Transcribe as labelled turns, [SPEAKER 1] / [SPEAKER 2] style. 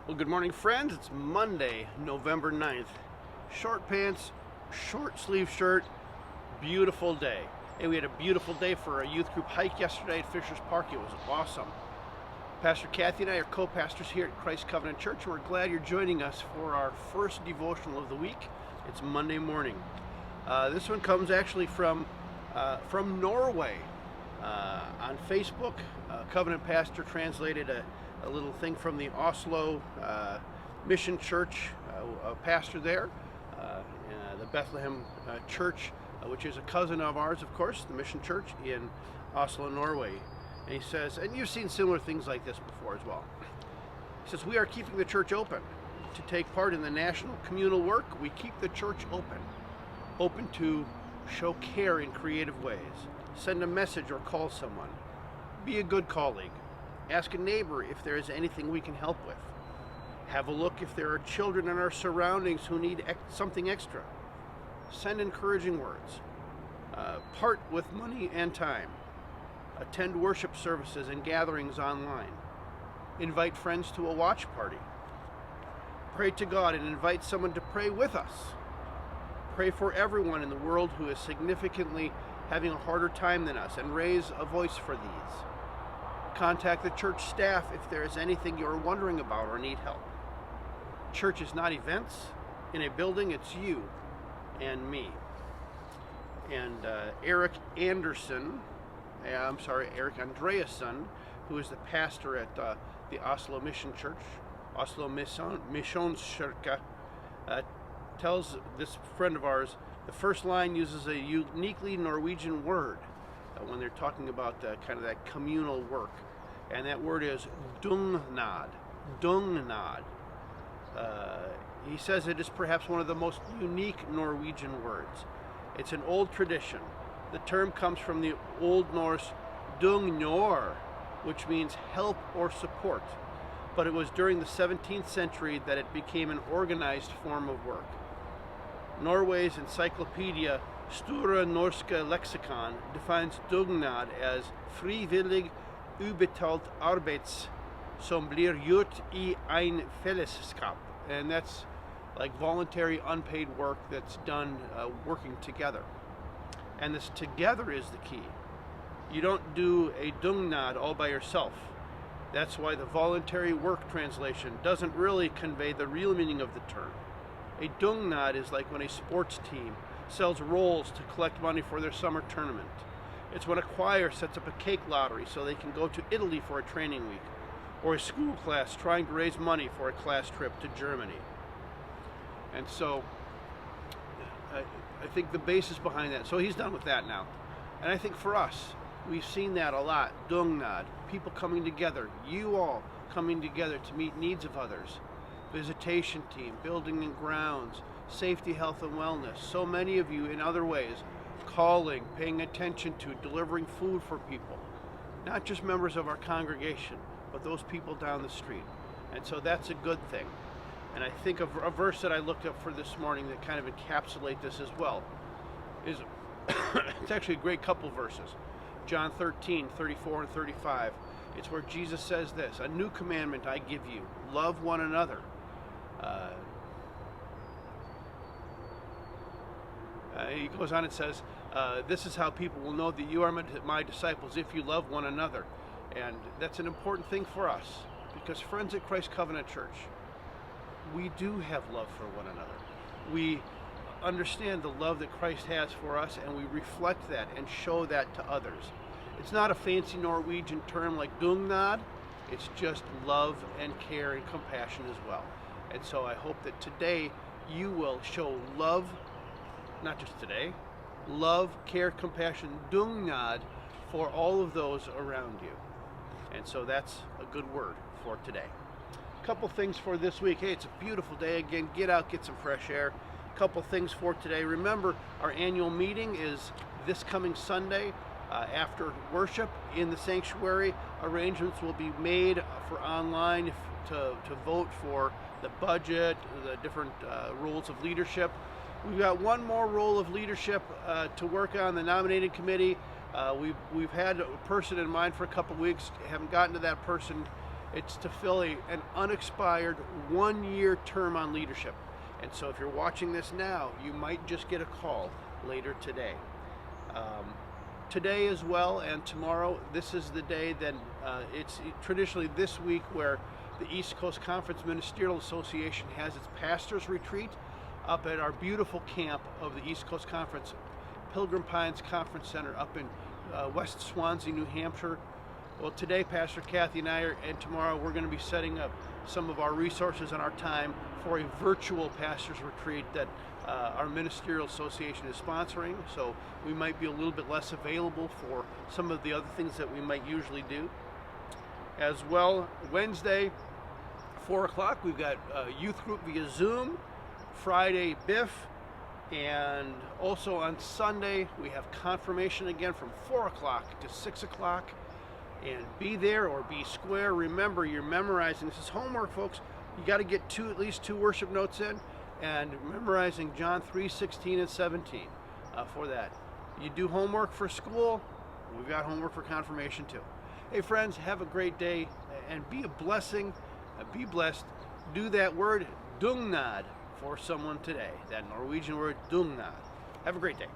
[SPEAKER 1] Well, good morning, friends. It's Monday, November 9th. Short pants, short sleeve shirt, beautiful day. And we had a beautiful day for a youth group hike yesterday at Fisher's Park. It was awesome. Pastor Kathy and I are co-pastors here at Christ Covenant Church, and we're glad you're joining us for our first devotional of the week. It's Monday morning. This one comes actually from Norway. On Facebook, Covenant Pastor translated a little thing from the Oslo Mission Church, a pastor there, the Bethlehem Church, which is a cousin of ours, of course, the Mission Church in Oslo, Norway. And he says, and you've seen similar things like this before as well. He says, we are keeping the church open to take part in the national communal work. We keep the church open to show care in creative ways, send a message or call someone, be a good colleague, ask a neighbor if there is anything we can help with, have a look if there are children in our surroundings who need something extra, send encouraging words, part with money and time, attend worship services and gatherings online, invite friends to a watch party, pray to God and invite someone to pray with us, pray for everyone in the world who is significantly having a harder time than us and raise a voice for these. Contact the church staff if there is anything you're wondering about or need help. Church is not events in a building, it's you and me. And Eric Andreasson, who is the pastor at the Oslo Mission Church, Oslo Missionskirke, tells this friend of ours the first line uses a uniquely Norwegian word when they're talking about kind of that communal work. And that word is dugnad. Dugnad. He says it is perhaps one of the most unique Norwegian words. It's an old tradition. The term comes from the Old Norse dugnor, which means help or support. But it was during the 17th century that it became an organized form of work. Norway's encyclopedia Stora Norska Lexikon defines dugnad as frivillig ubetalt arbets som blir gjort I ein fellesskap. And that's like voluntary unpaid work that's done working together. And this together is the key. You don't do a dugnad all by yourself. That's why the voluntary work translation doesn't really convey the real meaning of the term. A dugnad is like when a sports team sells rolls to collect money for their summer tournament. It's when a choir sets up a cake lottery so they can go to Italy for a training week, or a school class trying to raise money for a class trip to Germany. And so I think the basis behind that, so he's done with that now. And I think for us, we've seen that a lot, dugnad, people coming together, you all coming together to meet needs of others. Visitation team, building and grounds, safety, health, and wellness. So many of you in other ways, calling, paying attention to, delivering food for people. Not just members of our congregation, but those people down the street. And so that's a good thing. And I think of a verse that I looked up for this morning that kind of encapsulate this as well. Is it's actually a great couple verses. John 13, 34 and 35. It's where Jesus says this, a new commandment I give you, love one another. He goes on and says, this is how people will know that you are my disciples if you love one another. And that's an important thing for us, because friends at Christ Covenant Church, we do have love for one another. We understand the love that Christ has for us, and we reflect that and show that to others. It's not a fancy Norwegian term like dugnad. It's just love and care and compassion as well. And so I hope that today you will show love, not just today, love, care, compassion, dugnad for all of those around you. And so that's a good word for today. A couple things for this week. Hey, it's a beautiful day again. Get out, get some fresh air. A couple things for today. Remember, our annual meeting is this coming Sunday. After worship in the sanctuary, arrangements will be made for online to vote for the budget, the different roles of leadership. We've got one more role of leadership to work on, the nominating committee. We've had a person in mind for a couple weeks, haven't gotten to that person It's to fill an unexpired 1-year term on leadership. And so if you're watching this now, you might just get a call later today. Today as well and tomorrow, this is the day that it's traditionally this week where the East Coast Conference Ministerial Association has its pastors retreat up at our beautiful camp of the East Coast Conference, Pilgrim Pines Conference Center up in West Swansea, New Hampshire. Well, today Pastor Kathy and I and tomorrow we're going to be setting up some of our resources and our time for a virtual pastors retreat that our ministerial association is sponsoring, so we might be a little bit less available for some of the other things that we might usually do. As well, Wednesday, 4 o'clock, we've got a youth group via Zoom. Friday, Biff. And also on Sunday, we have confirmation again from 4 o'clock to 6 o'clock. And be there or be square. Remember, you're memorizing. This is homework, folks. You got to get at least two worship notes in, and memorizing John 3:16 and 17 for that. You do homework for school, we've got homework for confirmation too. Hey friends, have a great day and be a blessing. Be blessed. Do that word dugnad for someone today. That Norwegian word dugnad. Have a great day.